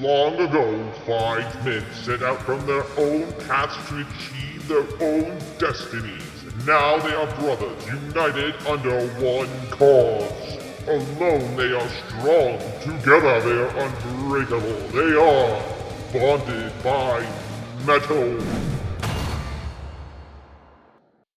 Long ago, 5 men set out from their own paths to achieve their own destinies. Now they are brothers, united under one cause. Alone they are strong, together they are unbreakable. They are bonded by metal.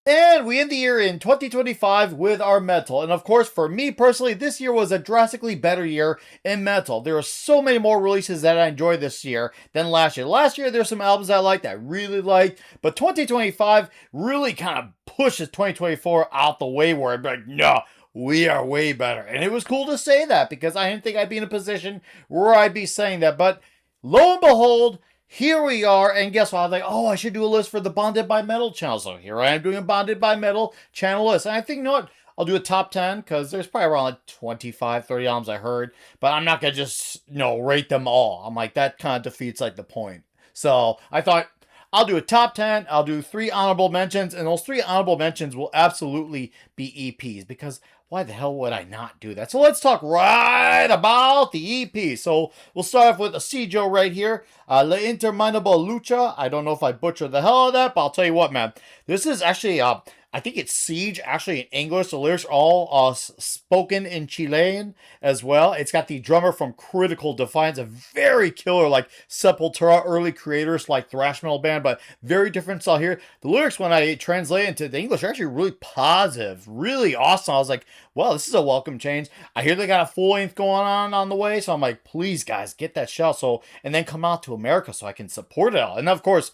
And we end the year in 2025 with our metal. And of course, for me personally, this year was a drastically better year in metal. There are so many more releases that I enjoyed this year than last year. Last year, there's some albums I liked, I really liked, but 2025 really kind of pushes 2024 out the way where I'd be like, no, we are way better. And it was cool to say that because I didn't think I'd be in a position where I'd be saying that. But lo and behold, here we are, and guess what? I was like, oh, I should do a list for the Bonded by Metal channel. So here I am doing a Bonded by Metal channel list. And I think, you know what? I'll do a top 10, because there's probably around like 25, 30 albums I heard. But I'm not going to just, rate them all. I'm like, that kind of defeats like the point. So I thought, I'll do a top 10, I'll do 3 honorable mentions, and those 3 honorable mentions will absolutely be EPs, because why the hell would I not do that? So let's talk right about the EP. So we'll start off with a Cijo right here. La Interminable Lucha. I don't know if I butchered the hell of that, but I'll tell you what, man. This is actually, I think it's Siege, actually in English. The lyrics are all spoken in Chilean as well. It's got the drummer from Critical Defiance, a very killer, like Sepultura, early creators, like thrash metal band, but very different style here. The lyrics, when I translate into the English, are actually really positive, really awesome. I was like, well, this is a welcome change. I hear they got a full length going on the way, so I'm like, please, guys, get that shell. So, and then come out to America so I can support it all. And of course,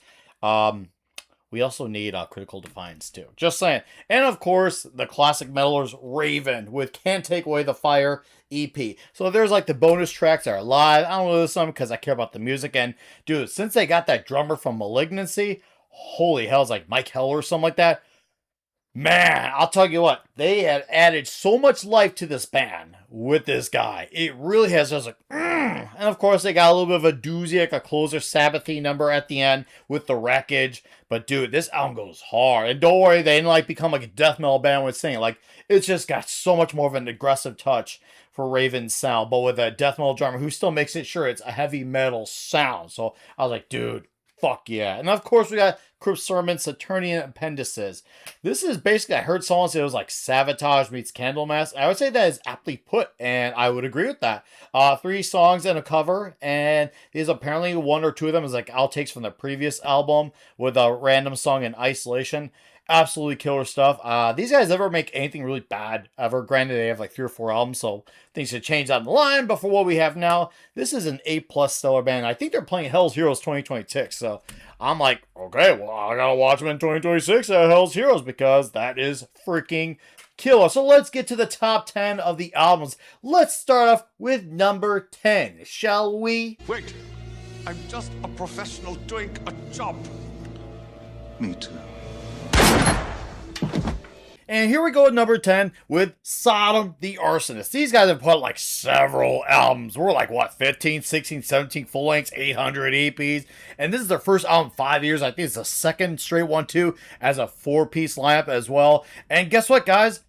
we also need Critical Defiance too. Just saying. And of course, the classic metalers Raven with Can't Take Away the Fire EP. So there's like the bonus tracks that are live. I don't know this one because I care about the music. And dude, since they got that drummer from Malignancy, holy hell, it's like Mike Heller or something like that. Man, I'll tell you what, they have added so much life to this band with this guy. It really has just like, And of course, they got a little bit of a doozy, like a closer Sabbathy number at the end with the wreckage. But dude, this album goes hard. And don't worry, they didn't like become like a death metal band with singing. Like, it's just got so much more of an aggressive touch for Raven's sound, but with a death metal drummer who still makes it sure it's a heavy metal sound. So I was like, dude, fuck yeah. And of course, we got Crypt Sermon, Saturnian Appendices. This is basically, I heard someone say it was like Savatage meets Candlemass. I would say that is aptly put, and I would agree with that. 3 songs and a cover, and these apparently 1 or 2 of them is like outtakes from the previous album with a random song in isolation. Absolutely killer stuff. These guys never make anything really bad ever. Granted, they have like 3 or 4 albums, so things should change down the line. But for what we have now, this is an A+ stellar band. I think they're playing Hell's Heroes 2026. So I'm like, okay, well, I gotta watch them in 2026 at Hell's Heroes because that is freaking killer. So let's get to the top 10 of the albums. Let's start off with number 10, shall we? Wait, I'm just a professional doing a job. Me too. And here we go at number 10 with Sodom the Arsonist. These guys have put like several albums. We're like, what, 15, 16, 17 full lengths, 800 EPs. And this is their first album in 5 years. I think it's the second straight one, too, as a 4-piece lineup as well. And guess what, guys?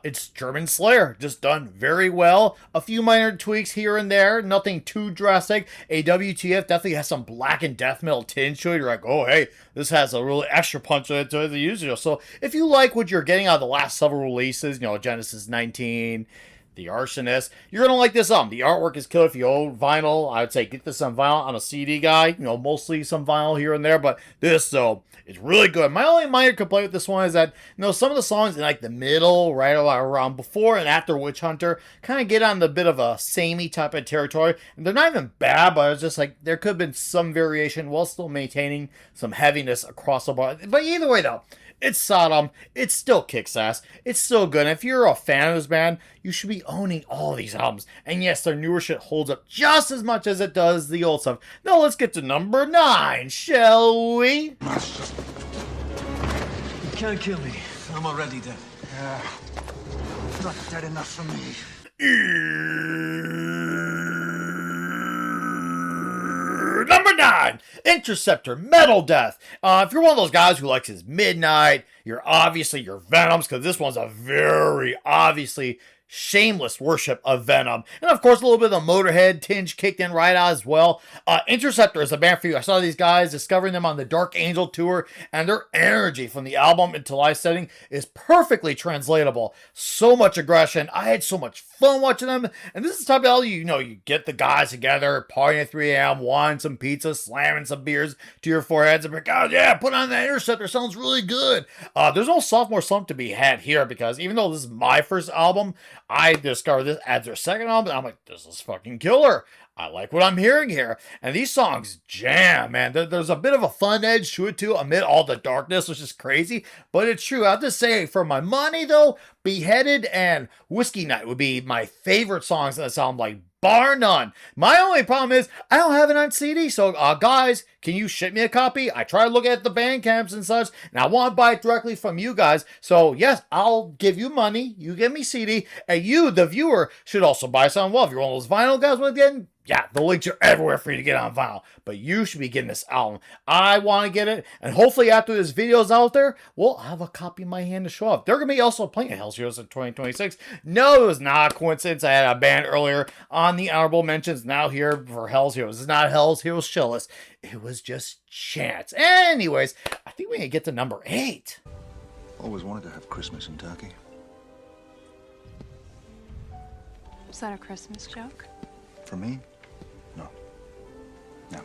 It's German Slayer, just done very well. A few minor tweaks here and there, nothing too drastic. A WTF definitely has some black and death metal tinge to it. You're like, oh, hey, this has a really extra punch to it to the usual. So if you like what you're getting out of the last several releases, Genesis 19, The Arsonist, you're going to like this album. The artwork is killer. If you own vinyl, I would say get this on vinyl. I'm a CD guy, mostly some vinyl here and there, but this, though, it's really good. My only minor complaint with this one is that, some of the songs in like the middle, right around before and after Witch Hunter, kind of get on the bit of a samey type of territory. And they're not even bad, but it's just like there could have been some variation while still maintaining some heaviness across the board. But either way, though, it's Sodom. It still kicks ass. It's still good. And if you're a fan of this band, you should be owning all these albums. And yes, their newer shit holds up just as much as it does the old stuff. Now let's get to number 9, shall we? You can't kill me. I'm already dead. Yeah. Not dead enough for me. Number 9, Interceptor, Metal Death. If you're one of those guys who likes his Midnight, you're obviously your Venoms, because this one's a very obviously shameless worship of Venom. And of course, a little bit of the Motorhead tinge kicked in right out as well. Interceptor is a band for you. I saw these guys, discovering them on the Dark Angel tour, and their energy from the album into live setting is perfectly translatable. So much aggression. I had so much fun watching them. And this is the type of album, you get the guys together, partying at 3 a.m., wanting some pizza, slamming some beers to your foreheads, and be like, oh yeah, put on that Interceptor, sounds really good. There's no sophomore slump to be had here, because even though this is my first album, I discovered this as their second album, and I'm like, this is fucking killer. I like what I'm hearing here. And these songs jam, man. There's a bit of a fun edge to it, too, amid all the darkness, which is crazy. But it's true. I have to say, for my money, though, Beheaded and Whiskey Night would be my favorite songs in this album, like, bar none. My only problem is I don't have it on CD, so guys, can you ship me a copy? I try to look at the band camps and such, and I want to buy it directly from you guys. So yes, I'll give you money, you give me CD, and you, the viewer, should also buy some. Well, if you're one of those vinyl guys with getting, yeah, the links are everywhere for you to get on vinyl, but you should be getting this album. I want to get it, and hopefully after this video's out there, well, I'll have a copy in my hand to show off. They're going to be also playing at Hell's Heroes in 2026. No, it was not a coincidence. I had a band earlier on the honorable mentions, now here for Hell's Heroes. It's not Hell's Heroes Chillis. It was just chance. Anyways, I think we can get to number 8. Always wanted to have Christmas in Turkey. Is that a Christmas joke? For me? No. Never.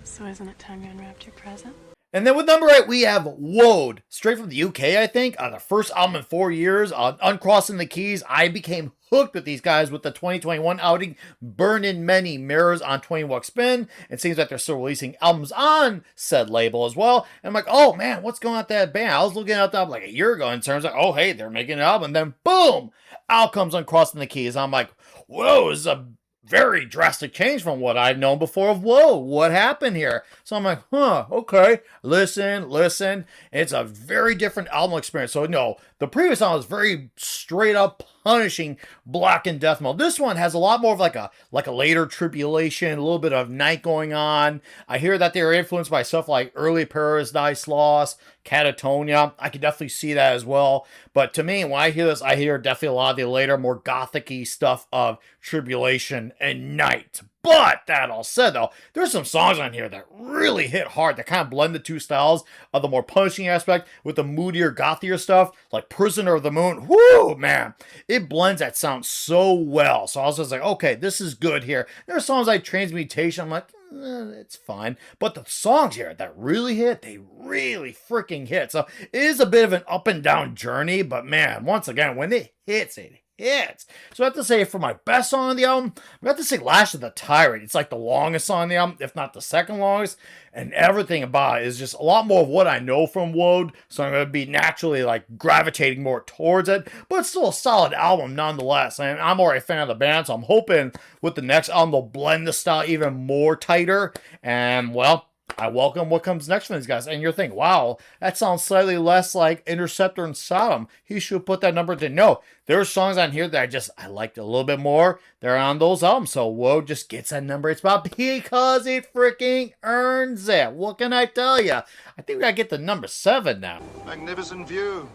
So isn't it time you unwrapped your present? And then with number 8, we have Woad, straight from the UK, I think. The first album in 4 years, Uncrossing the Keys. I became hooked with these guys with the 2021 outing, Burning Many Mirrors on 20 Walk Spin. It seems like they're still releasing albums on said label as well. And I'm like, oh man, what's going on with that band? I was looking at them like a year ago, and it turns out, oh hey, they're making an album. And then boom, out comes Uncrossing the Keys. I'm like, whoa, this is a very drastic change from what I've known before of, whoa, what happened here? So I'm like, okay, listen. It's a very different album experience. So no, the previous album was very straight up punishing black and death metal. This one has a lot more of like a later Tribulation, a little bit of Night going on. I hear that they were influenced by stuff like early Paradise Lost, Catatonia. I can definitely see that as well. But to me, when I hear this, I hear definitely a lot of the later, more gothic-y stuff of Tribulation and Night. But that all said, though, there's some songs on here that really hit hard, that kind of blend the two styles of the more punishing aspect with the moodier, gothier stuff, like Prisoner of the Moon. Whoo, man, it blends that sound so well. So I was just like, okay, this is good here. There are songs like Transmutation, I'm like, it's fine. But the songs here that really hit, they really freaking hit. So it is a bit of an up and down journey, but man, once again, when it hits, it hits. So I have to say, for my best song on the album, I have to say Lash of the Tyrant. It's like the longest song on the album, if not the second longest, and everything about it is just a lot more of what I know from Woad, so I'm going to be naturally like gravitating more towards it, but it's still a solid album nonetheless, and I'm already a fan of the band, so I'm hoping with the next album they'll blend the style even more tighter, and well, I welcome what comes next from these guys. And you're thinking, wow, that sounds slightly less like Interceptor and Sodom. He should put that number to no. There are songs on here that I liked a little bit more. They're on those albums. So Woad just gets that number. It's about because it freaking earns it. What can I tell you? I think we gotta get to number 7 now. Magnificent view.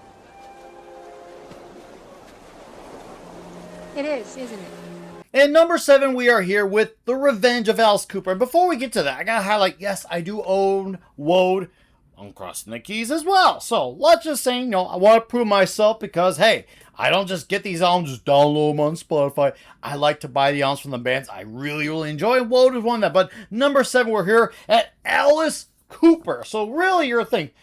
It is, isn't it? And number 7, we are here with The Revenge of Alice Cooper. And before we get to that, I gotta highlight, yes, I do own Woad Uncrossing the Keys as well. So let's just say, I want to prove myself because, hey, I don't just get these albums, just download them on Spotify. I like to buy the albums from the bands I really, really enjoy. Woad is one of that. But number 7, we're here at Alice Cooper. So really, you're thinking,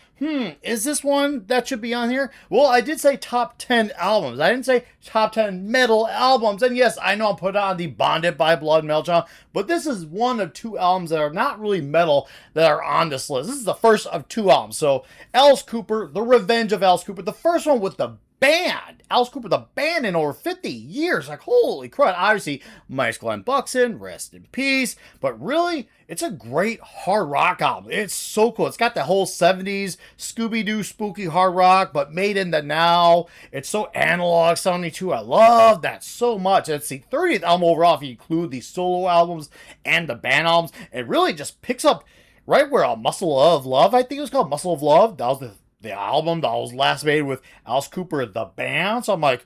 is this one that should be on here? Well, I did say top 10 albums. I didn't say top 10 metal albums. And yes, I know I'm put on the Bonded by Blood metal channel, but this is one of 2 albums that are not really metal that are on this list. This is the first of 2 albums. So Alice Cooper, The Revenge of Alice Cooper, the first one with the band. Alice Cooper, the band, in over 50 years. Like, holy crap. Obviously, Miles Glenn Buxton, rest in peace. But really, it's a great hard rock album. It's so cool. It's got the whole 70s Scooby-Doo spooky hard rock, but made in the now. It's so analog sounding too. I love that so much. It's the 30th album overall if you include the solo albums and the band albums. It really just picks up right where Muscle of Love, I think it was called Muscle of Love. That was the album that was last made with Alice Cooper, the band. So I'm like,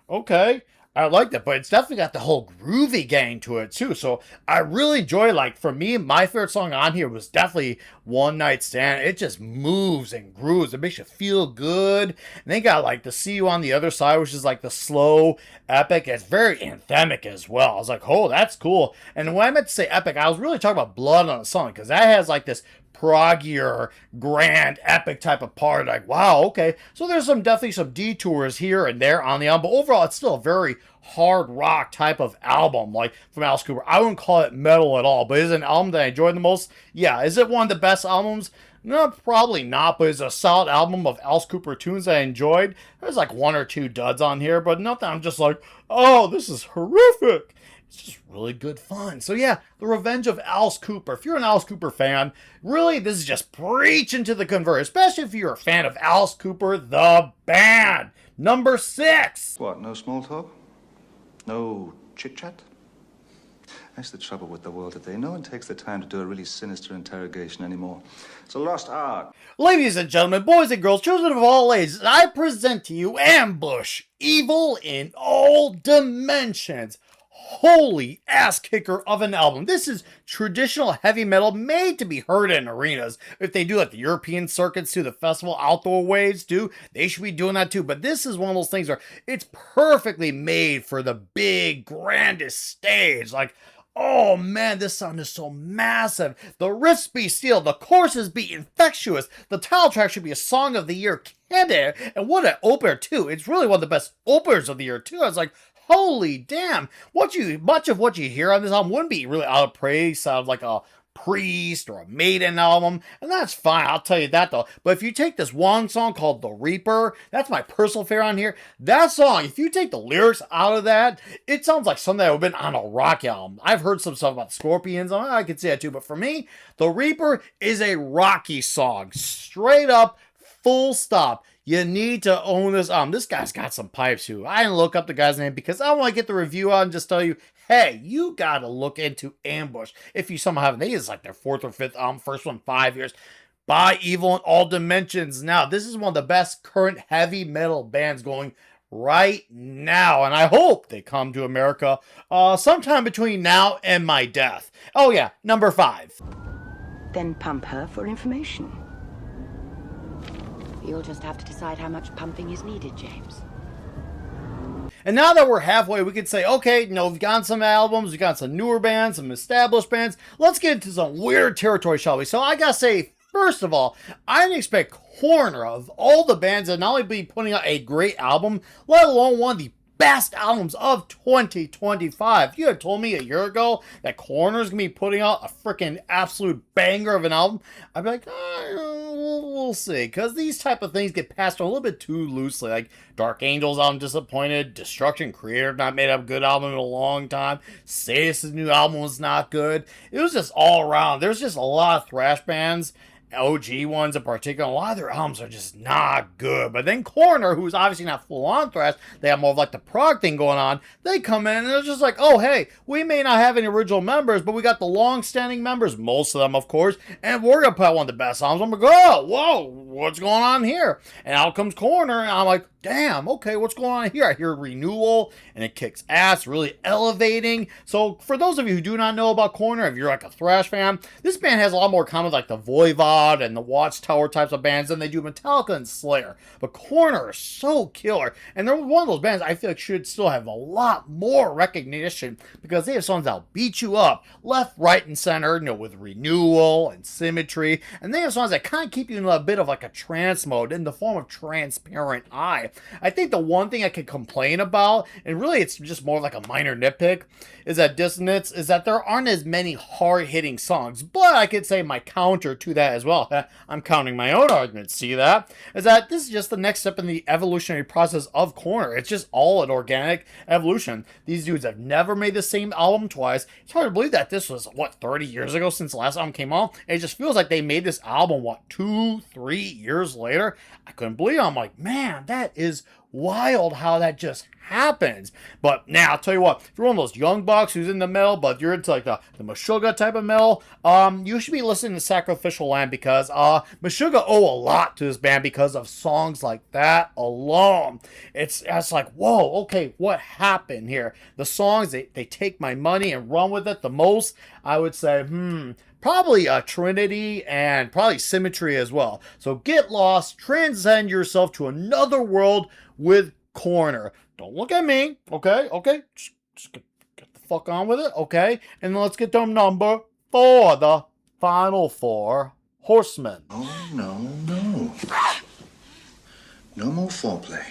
okay. I like that, but it's definitely got the whole groovy gang to it too. So I really enjoy, like, for me, my favorite song on here was definitely One Night Stand. It just moves and grooves. It makes you feel good. And they got like the See You on the Other Side, which is like the slow epic. It's very anthemic as well. I was like, oh, that's cool. And when I meant to say epic, I was really talking about Blood on the Song, because that has like this proggier, grand, epic type of part. Like, wow, okay. So there's definitely some detours here and there on the album, but overall, it's still a very hard rock type of album, like from Alice Cooper. I wouldn't call it metal at all, but is it an album that I enjoyed the most? Yeah. Is it one of the best albums? No, probably not, but it's a solid album of Alice Cooper tunes that I enjoyed. There's like one or two duds on here, but nothing I'm just like, oh, this is horrific. It's just really good fun. So yeah, The Revenge of Alice Cooper. If you're an Alice Cooper fan, really, this is just preaching to the convert, especially if you're a fan of Alice Cooper, the band. Number 6. What, no small talk? No chit-chat? That's the trouble with the world today. No one takes the time to do a really sinister interrogation anymore. It's a lost art. Ladies and gentlemen, boys and girls, children of all ages, I present to you Ambush, Evil in All Dimensions. Holy ass kicker of an album. This is traditional heavy metal made to be heard in arenas. If they do like the European circuits too, the festival outdoor waves too, they should be doing that too. But this is one of those things where it's perfectly made for the big, grandest stage. Like, oh man, this sound is so massive. The riffs be steel, the choruses be infectious. The title track should be a song of the year candidate. And what an opener too. It's really one of the best openers of the year too. I was like, holy damn! Much of what you hear on this album wouldn't be really out of praise. Sounds like a Priest or a Maiden album, and that's fine. I'll tell you that though. But if you take this one song called "The Reaper," that's my personal favorite on here. That song, if you take the lyrics out of that, it sounds like something that would have been on a rock album. I've heard some stuff about Scorpions. I could see that too. But for me, "The Reaper" is a rocky song, straight up, full stop. You need to own this album. This guy's got some pipes too. I didn't look up the guy's name because I want to get the review out and just tell you, hey, you gotta look into Ambush. If you somehow haven't, it's like their 4th or 5th album, first one 5 years. By Evil in All Dimensions. Now, this is one of the best current heavy metal bands going right now, and I hope they come to America sometime between now and my death. Oh yeah, number 5. Then pump her for information. You'll just have to decide how much pumping is needed, James. And now that we're halfway, we could say, okay, we've gotten some albums, we've got some newer bands, some established bands. Let's get into some weird territory, shall we? So I gotta say, first of all, I didn't expect Corner, of all the bands, to not only be putting out a great album, let alone one of the best albums of 2025. If you had told me a year ago that Corner's gonna be putting out a freaking absolute banger of an album, I'd be like, we'll see. Because these type of things get passed on a little bit too loosely. Like Dark Angels, I'm disappointed. Destruction Creator not made a good album in a long time. Sadist's new album was not good. It was just all around. There's just a lot of thrash bands, OG ones in particular, a lot of their albums are just not good. But then Corner, who's obviously not full on thrash, they have more of like the prog thing going on. They come in and they're just like, oh hey, we may not have any original members, but we got the long-standing members, most of them of course, and we're gonna put out one of the best albums. I'm like, oh, whoa, what's going on here? And out comes Corner, and I'm like, damn, okay, what's going on here? I hear Renewal, and it kicks ass, really elevating. So for those of you who do not know about Corner, if you're like a thrash fan, this band has a lot more common with like the Voivod and the Watchtower types of bands than they do Metallica and Slayer. But Corner is so killer, and they're one of those bands I feel like should still have a lot more recognition because they have songs that'll beat you up left, right, and center, with Renewal and Symmetry, and they have songs that kind of keep you in a bit of like a trance mode in the form of Transparent Eye. I think the one thing I could complain about, and really it's just more like a minor nitpick, is that Dissonance, is that there aren't as many hard-hitting songs. But I could say my counter to that as well, I'm counting my own argument, see that? Is that this is just the next step in the evolutionary process of Corner. It's just all an organic evolution. These dudes have never made the same album twice. It's hard to believe that this was, 30 years ago since the last album came out? And it just feels like they made this album, 2-3 years later? I couldn't believe it. I'm like, man, that is wild how that just happens. But now I'll tell you what, if you're one of those young bucks who's in the metal, but you're into like the Meshuggah type of metal, you should be listening to Sacrificial Lamb, because Meshuggah owe a lot to this band because of songs like that alone. It's like, whoa, okay, what happened here? The songs, they take my money and run with it the most. I would say, probably Trinity and probably Symmetry as well. So get lost, transcend yourself to another world with Corner. Don't look at me, okay? Just get the fuck on with it, okay? And let's get to number 4, the final 4 horsemen. Oh, no. No more foreplay.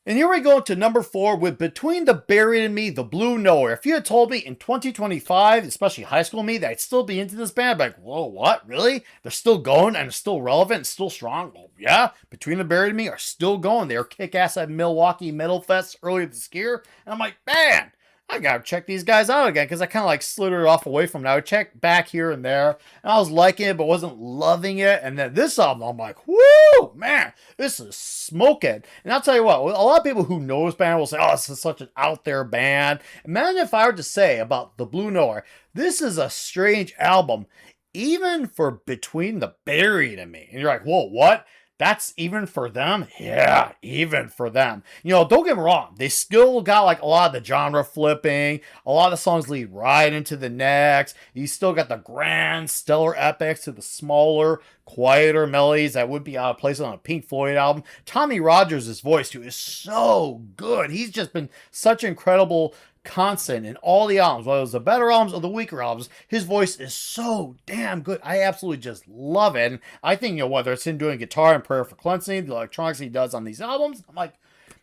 And here we go to number 4 with Between the Buried and Me, The Blue Nowhere. If you had told me in 2025, especially high school me, that I'd still be into this band, I'd be like, whoa, what? Really? They're still going and still relevant and still strong? Well, yeah, Between the Buried and Me are still going. They were kick-ass at Milwaukee Metal Fest earlier this year. And I'm like, man, I gotta check these guys out again, because I kind of like slithered off away from it. I would check back here and there, and I was liking it, but wasn't loving it. And then this album, I'm like, whoo, man, this is smoking. And I'll tell you what, a lot of people who know this band will say, oh, this is such an out there band. Imagine if I were to say about The Blue Nowhere, this is a strange album, even for Between the Buried and Me. And you're like, whoa, what? That's even for them? Yeah, even for them. You know, don't get me wrong. They still got like a lot of the genre flipping. A lot of the songs lead right into the next. You still got the grand, stellar epics to the smaller, quieter melodies that would be out of place on a Pink Floyd album. Tommy Rogers' voice, too, is so good. He's just been such an incredible constant in all the albums, whether it was the better albums or the weaker albums. His voice is so damn good. I absolutely just love it. And I think, you know, whether it's him doing guitar and Prayer for Cleansing, the electronics he does on these albums, I'm like,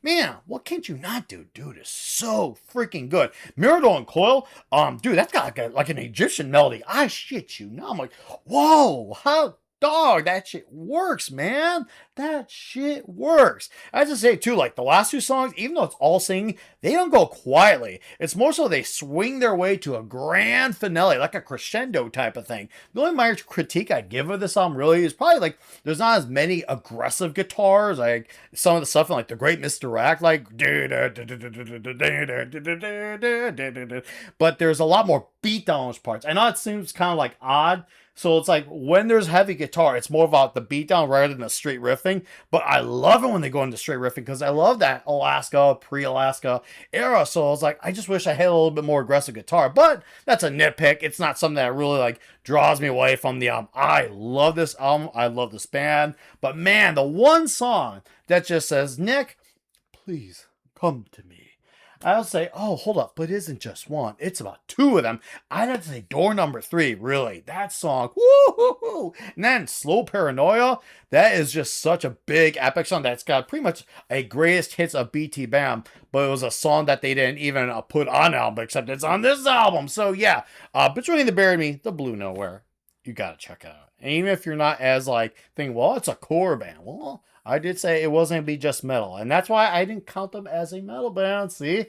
man, what can't you not do? Dude, is so freaking good. Mirador and Coil, dude, that's got like an Egyptian melody. I shit you not. I'm like, whoa, how dog, that shit works, man. That shit works. I have to say, too, like, the last 2 songs, even though it's all singing, they don't go quietly. It's more so they swing their way to a grand finale, like a crescendo type of thing. The only minor critique I give of this album, really, is probably, like, there's not as many aggressive guitars, like, some of the stuff in, like, The Great Misdirect, like, but there's a lot more beat on those parts. I know it seems kind of, like, odd. So it's like when there's heavy guitar, it's more about the beatdown rather than the straight riffing. But I love it when they go into straight riffing, because I love that Alaska, pre-Alaska era. So I was like, I just wish I had a little bit more aggressive guitar. But that's a nitpick. It's not something that really like draws me away from the album. I love this album. I love this band. But man, the one song that just says, Nick, please come to me. I'll say, oh, hold up, but it isn't just one. It's about 2 of them. I'd have to say Door Number 3, really. That song, woo-hoo-hoo. And then Slow Paranoia, that is just such a big epic song that's got pretty much a greatest hits of BT Bam, but it was a song that they didn't even put on album, except it's on this album. So yeah, Between the Buried and Me, The Blue Nowhere, you gotta check it out. And even if you're not as like, thinking, well, it's a core band. Well, I did say it wasn't going to be just metal. And that's why I didn't count them as a metal band. See?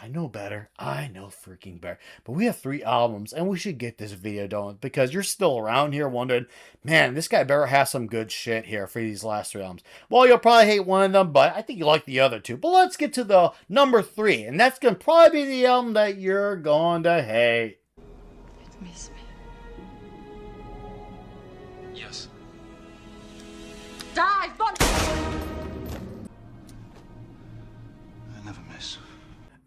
I know better. I know freaking better. But we have 3 albums, and we should get this video done, because you're still around here wondering, man, this guy better have some good shit here for these last 3 albums. Well, you'll probably hate one of them, but I think you like the other 2. But let's get to the number 3, and that's going to probably be the album that you're going to hate. Miss me. Yes. Dive, Bond! I never miss.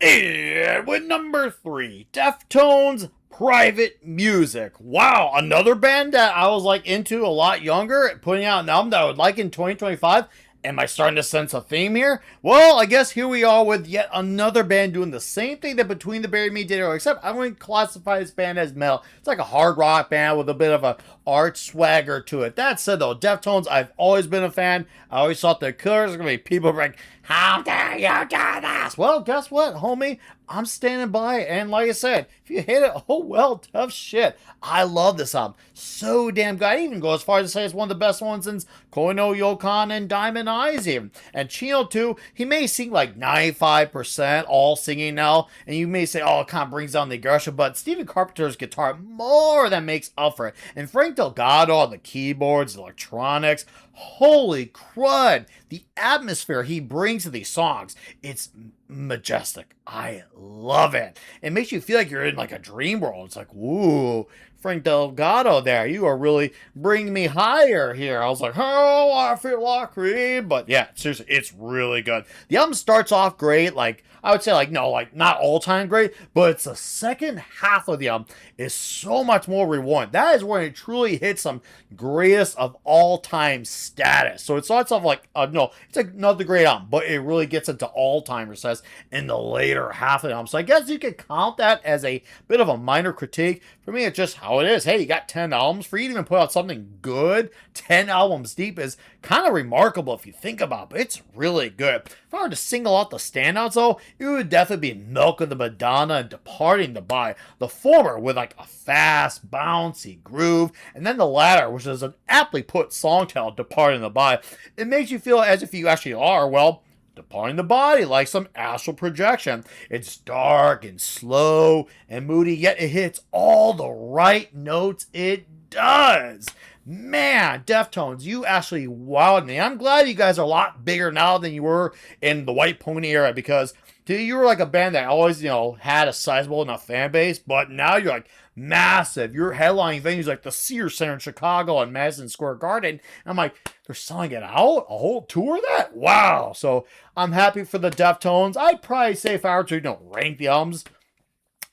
And with number 3, Deftones, Private Music. Wow, another band that I was like into a lot younger, putting out an album that I would like in 2025. Am I starting to sense a theme here? Well, I guess here we are with yet another band doing the same thing that Between the Buried and Me did, except I wouldn't classify this band as metal. It's like a hard rock band with a bit of a art swagger to it. That said, though, Deftones, I've always been a fan. I always thought the killers were going to be people like, how dare you do this? Well, guess what, homie? I'm standing by, and like I said, if you hate it, oh well, tough shit. I love this album. So damn good. I even go as far as to say it's one of the best ones since Koino Yokon and Diamond Eyes even. And Chino too, he may sing like 95% all singing now, and you may say, oh, it kind of brings down the aggression, but Stephen Carpenter's guitar more than makes up for it. And Frank Delgado on the keyboards, electronics, holy crud. the atmosphere he brings to these songs, it's majestic. I love it. It makes you feel like you're in like a dream world. It's like, woo, Frank Delgado there. You are really bringing me higher here. I was like, oh, I feel like cream. But yeah, seriously, it's really good. The album starts off great. Like, I would say like, no, like not all time great, but it's the second half of the album is so much more rewarding. That is when it truly hits some greatest of all time status. So it starts off like, no, it's another great album, but it really gets into all time status in the later half of the album. So I guess you could count that as a bit of a minor critique. For me, it's just how it is. Hey, you got 10 albums. For you to even put out something good, 10 albums deep is kind of remarkable if you think about it, but it's really good. If I were to single out the standouts, though, it would definitely be Milk of the Madonna and Departing the Body. The former with like a fast, bouncy groove, and then the latter, which is an aptly put song title, Departing the Body. It makes you feel as if you actually are, well, departing the body, like some astral projection. It's dark and slow and moody, yet it hits all the right notes it does. Man, Deftones, you actually wowed me. I'm glad you guys are a lot bigger now than you were in the White Pony era, because you were like a band that always, had a sizable enough fan base, but now you're like massive. You're headlining venues like the Sears Center in Chicago and Madison Square Garden. And I'm like, they're selling it out? A whole tour of that? Wow. So I'm happy for the Deftones. I'd probably say if I were to, rank the albums,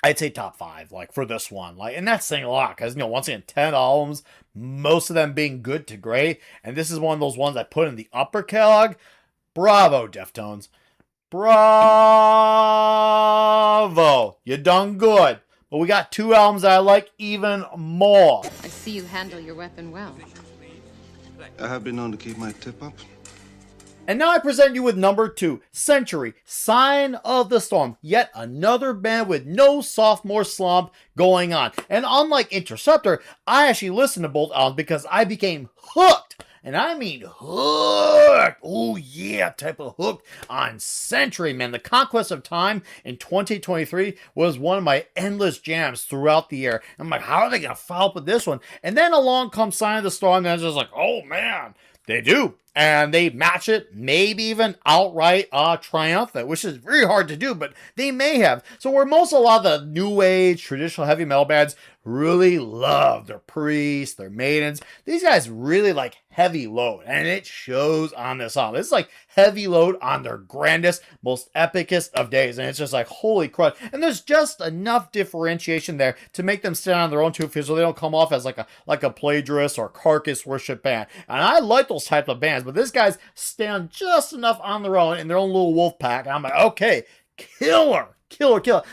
I'd say top 5, like, for this one. Like, and that's saying a lot, because, once again, 10 albums, most of them being good to great, and this is one of those ones I put in the upper catalog. Bravo, Deftones. Bravo. You done good. But we got 2 albums that I like even more. I see you handle your weapon well. I have been known to keep my tip up. And now I present you with number 2, Century, Sign of the Storm. Yet another band with no sophomore slump going on. And unlike Interceptor, I actually listened to both albums because I became hooked. And I mean hooked. Oh yeah, type of hooked on Century, man. The Conquest of Time in 2023 was one of my endless jams throughout the year. I'm like, how are they going to follow up with this one? And then along comes Sign of the Storm, and I was just like, oh man, they do. And they match it, maybe even outright triumphant, which is very hard to do, but they may have. So where a lot of the new age traditional heavy metal bands really love their priests, their maidens, these guys really like heavy load, and it shows on this album. It's like heavy load on their grandest, most epicest of days, and it's just like, holy crud. And there's just enough differentiation there to make them stand on their own 2 feet so they don't come off as like a plagiarist or carcass worship band. And I like those type of bands, but this guy's stand just enough on their own in their own little wolf pack. And I'm like, okay, killer.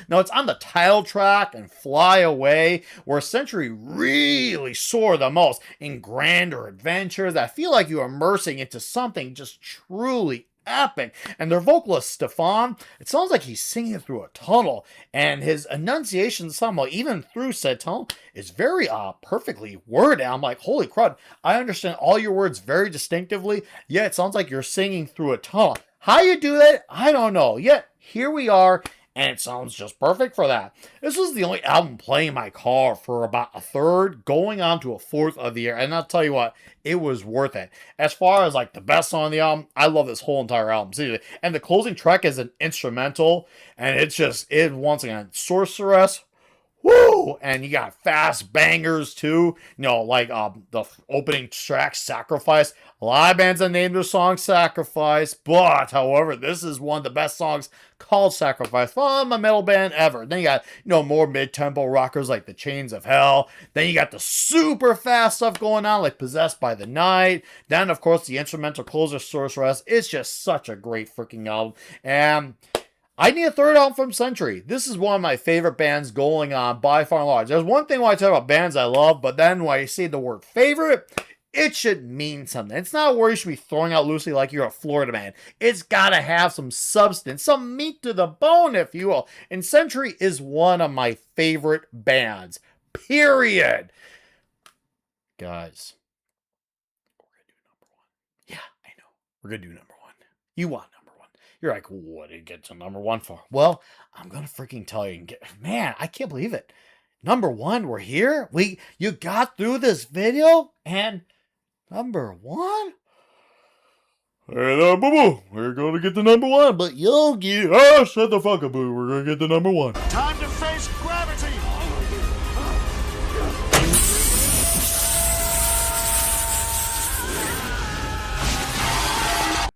Now it's on the title track and Fly Away, where Century really soar the most in grander adventures. I feel like you're immersing into something just truly epic. And their vocalist, Stefan, it sounds like he's singing through a tunnel, and his enunciation somehow, even through said tunnel, is very perfectly worded. I'm like, holy crud, I understand all your words very distinctively, yet it sounds like you're singing through a tunnel. How you do that, I don't know. Yet, here we are, and it sounds just perfect for that. This was the only album playing in my car for about a third, going on to a fourth of the year, and I'll tell you what, it was worth it. As far as like the best song on the album, I love this whole entire album. Seriously. And the closing track is an instrumental, and once again, Sorceress. Woo! And you got fast bangers too. Like the opening track, Sacrifice. A lot of bands that name their song Sacrifice, but however, this is one of the best songs called Sacrifice from a metal band ever. Then you got, more mid-tempo rockers like the Chains of Hell. Then you got the super fast stuff going on like Possessed by the Night. Then, of course, the instrumental closer, Sorceress. It's just such a great freaking album. And I need a third album from Century. This is one of my favorite bands going on by far and large. There's one thing when I talk about bands I love, but then when I say the word favorite, it should mean something. It's not a word you should be throwing out loosely like you're a Florida man. It's got to have some substance, some meat to the bone, if you will. And Century is one of my favorite bands. Period. Guys, we're going to do number 1. Yeah, I know. We're going to do number 1. You want number 1. You're like, what did it get to number 1 for? Well, I'm going to freaking tell you. Man, I can't believe it. Number 1, we're here. You got through this video, and number 1? Hey there, boo boo. We're gonna get the number one, but you'll get. Oh, shut the fuck up, boo. We're gonna get the number one. Time to face gravity!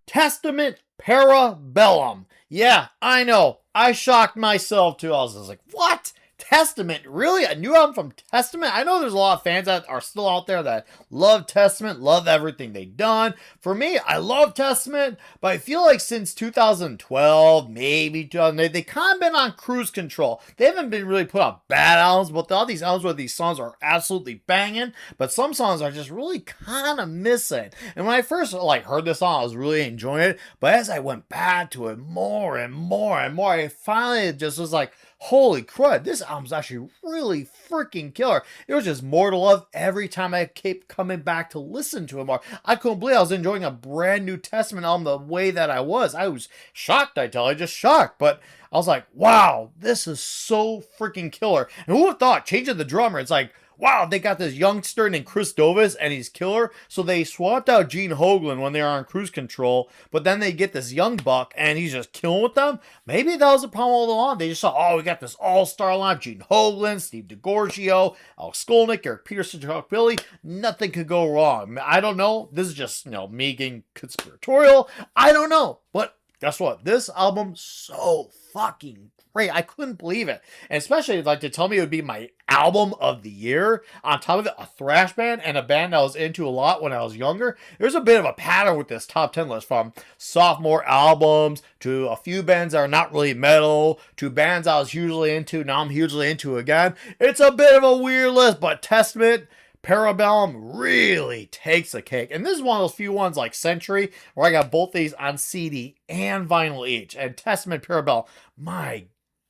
Testament Parabellum. Yeah, I know. I shocked myself too. I was just like, what? Testament? Really? A new album from Testament? I know there's a lot of fans that are still out there that love Testament, love everything they've done. For me, I love Testament, but I feel like since 2012, maybe 2000, they kind of been on cruise control. They haven't been really put out bad albums, but all these albums where these songs are absolutely banging, but some songs are just really kind of missing. And when I first heard this song, I was really enjoying it, but as I went back to it more and more and more, I finally just was like, holy crud, this album's actually really freaking killer. It was just more to love every time I kept coming back to listen to it more. I couldn't believe I was enjoying a brand new Testament album the way that I was. I was shocked, I tell you, just shocked. But I was like, wow, this is so freaking killer. And who would have thought, changing the drummer, it's like, wow, they got this youngster named Chris Dovis, and he's killer. So they swapped out Gene Hoglan when they were on cruise control, but then they get this young buck, and he's just killing with them. Maybe that was the problem all along. They just saw, oh, we got this all-star lineup: Gene Hoglan, Steve DiGiorgio, Alex Skolnick, Eric Peterson, Chuck Billy. Nothing could go wrong. I don't know. This is just, me getting conspiratorial. I don't know. But guess what? This album's so fucking great. I couldn't believe it. And especially to tell me it would be my album of the year. On top of it, a thrash band and a band I was into a lot when I was younger. There's a bit of a pattern with this top 10 list, from sophomore albums to a few bands that are not really metal to bands I was hugely into, now I'm hugely into again. It's a bit of a weird list, but Testament Parabellum really takes the cake. And this is one of those few ones like Century where I got both these on CD and vinyl each. And Testament Parabellum, my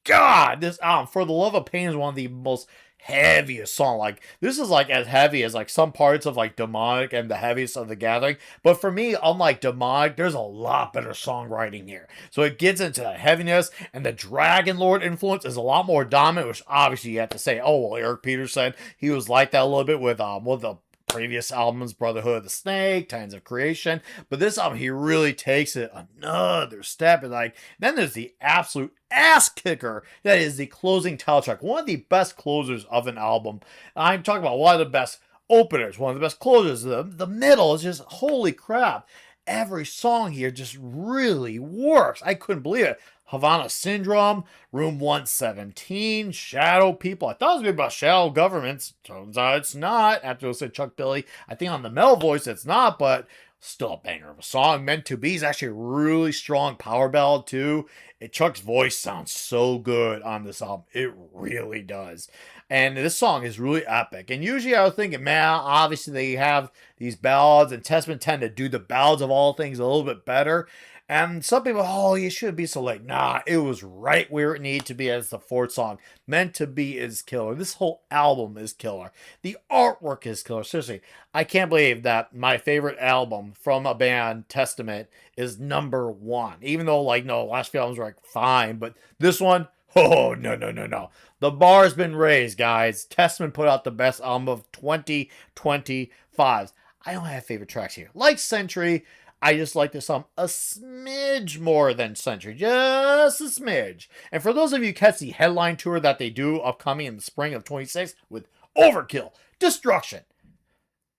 God, this album, For the Love of Pain, is one of the most heaviest song. This is as heavy as some parts of Demonic and the heaviest of the Gathering. But for me, unlike Demonic, there's a lot better songwriting here. So it gets into the heaviness, and the Dragon Lord influence is a lot more dominant, which obviously you have to say, oh, well, Eric Peterson, he was like that a little bit with the previous albums, Brotherhood of the Snake, Times of Creation. But this album, he really takes it another step. And then there's the absolute ass kicker that is the closing title track. One of the best closers of an album. I'm talking about one of the best openers, one of the best closers. The middle is just, holy crap. Every song here just really works. I couldn't believe it. Havana Syndrome, Room 117, Shadow People. I thought it was going to be about shadow governments. Turns out it's not. After I said Chuck Billy, I think on the metal voice it's not, but still a banger of a song. Meant to Be is actually a really strong power ballad too. Chuck's voice sounds so good on this album. It really does. And this song is really epic. And usually I was thinking, man, obviously they have these ballads, and Testament tend to do the ballads of all things a little bit better. And some people, oh, you shouldn't be so late. Nah, it was right where it needed to be as the fourth song. Meant to Be is killer. This whole album is killer. The artwork is killer. Seriously, I can't believe that my favorite album from a band, Testament, is number one. Even though, no, last few albums were fine. But this one, oh, no. The bar's been raised, guys. Testament put out the best album of 2025. I don't have favorite tracks here. Like Century, I just like this song a smidge more than Century. Just a smidge. And for those of you who catch the headline tour that they do upcoming in the spring of 26 with Overkill, Destruction,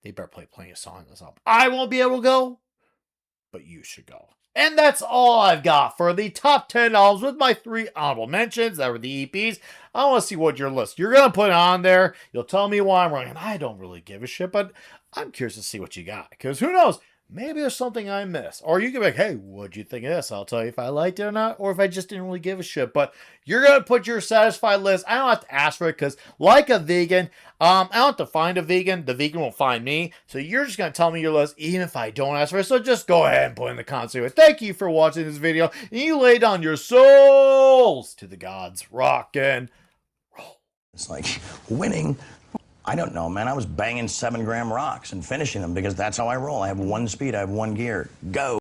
they better play plenty of songs on this album. I won't be able to go, but you should go. And that's all I've got for the top 10 albums with my 3 honorable mentions. That were the EPs. I want to see what your list. You're going to put it on there. You'll tell me why I'm wrong. And I don't really give a shit, but I'm curious to see what you got. Because who knows? Maybe there's something I missed. Or you can be like, hey, what'd you think of this? I'll tell you if I liked it or not, or if I just didn't really give a shit. But you're going to put your satisfied list. I don't have to ask for it because, like a vegan, I don't have to find a vegan. The vegan will find me. So you're just going to tell me your list even if I don't ask for it. So just go ahead and put in the comments. Thank you for watching this video. And you lay down your souls to the gods. Rock and roll. It's like winning. I don't know, man. I was banging 7-gram rocks and finishing them because that's how I roll. I have one speed. I have one gear. Go.